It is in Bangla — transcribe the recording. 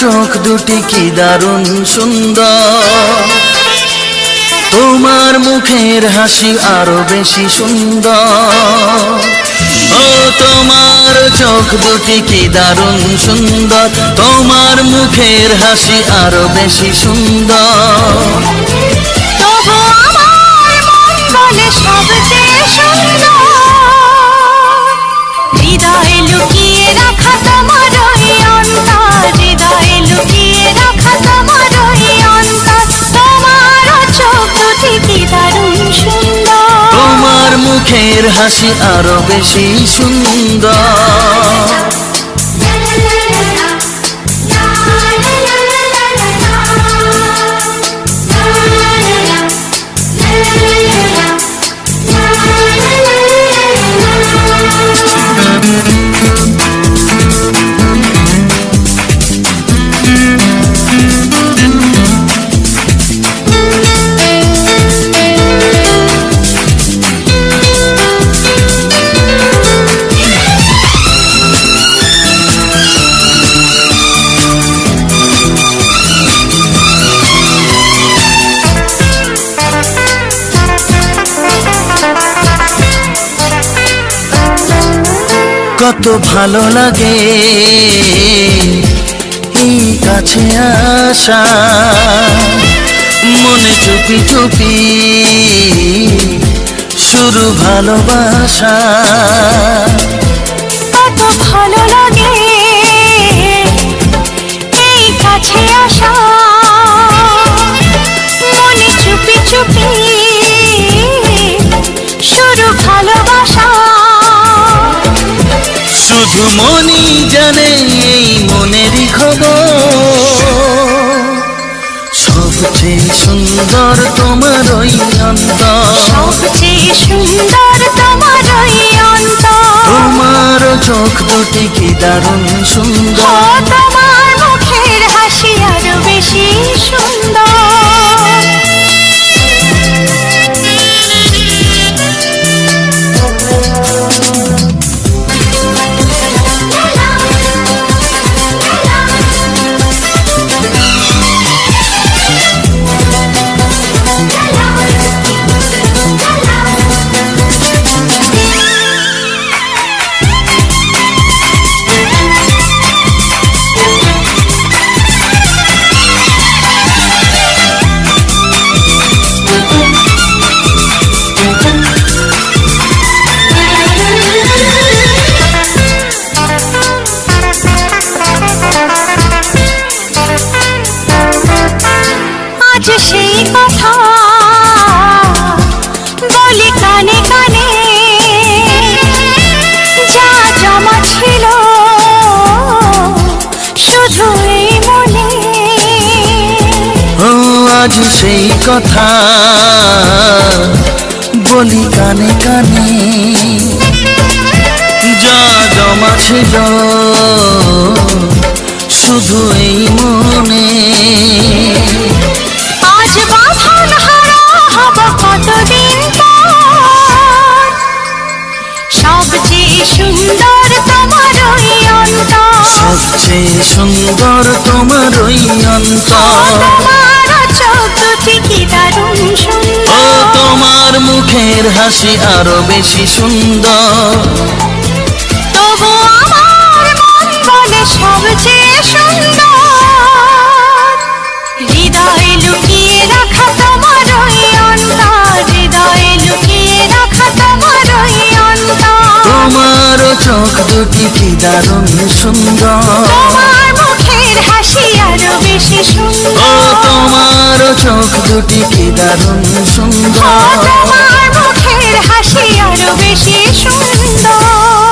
চোখ দুটি কি দারুণ সুন্দর, তোমার মুখের হাসি আরো বেশি সুন্দর। ও তোমার চোখ দুটি কি দারুণ সুন্দর, তোমার মুখের হাসি আরো বেশি সুন্দর। তবু আমার মন বলে সবচেয়ে সুন্দর, হৃদয়ে লুকিয়ে রাখা তোমার ওই অন্তর, হৃদয়ে লুকিয়ে রাখা তোমার ওই অন্তর। তোমার চোখ দুটি কি দারুণ সুন্দর, তোমার মুখের হাসি আরো বেশি সুন্দর। কত ভালো লাগে এই কাছে আসা, মনে চুপি চুপি শুরু ভালোবাসা। কত ভালো লাগে এই কাছে আসা, মনে চুপি চুপি শুরু ভালোবাসা। শুধু মনই জানে এই মনেরই খবর, সবচেয়ে সুন্দর তোমার ওই অন্তর, সবচেয়ে সুন্দর তোমার ওই অন্তর। তোমার চোখ দুটি কি দারুণ সুন্দর, তোমার মুখের হাসি আরো বেশি সুন্দর। আজ সেই কথা বলি কানে কানে, যা জমা ছিল শুধু এই মনে। ও আজ সেই কথা বলি কানে কানে, যা জমা ছিল শুধু এই মনে। আজ বাঁধন হারা হব কতদিন পর, সবচেয়ে সুন্দর তোমার ওই অন্তর, সবচেয়ে সুন্দর তোমার ওই অন্তর। তোমার চোখ দুটি কি দারুণ ও সুন্দর, তোমার মুখের হাসি আরো বেশি সুন্দর। তবু আমার মন বলে সবচেয়ে সুন্দর, হৃদয়ে লুকিয়ে রাখা তোমার ওই অন্তর, হৃদয়ে লুকিয়ে রাখা তোমার ওই অন্তর। তোমার চোখ দুটি কি দারুণ সুন্দর, তোমার মুখের হাসি আরো বেশি ও সুন্দর, তোমার চোখ দুটি কি দারুণ সুন্দর। তোমার মুখের হাসি আরো বেশি সুন্দর।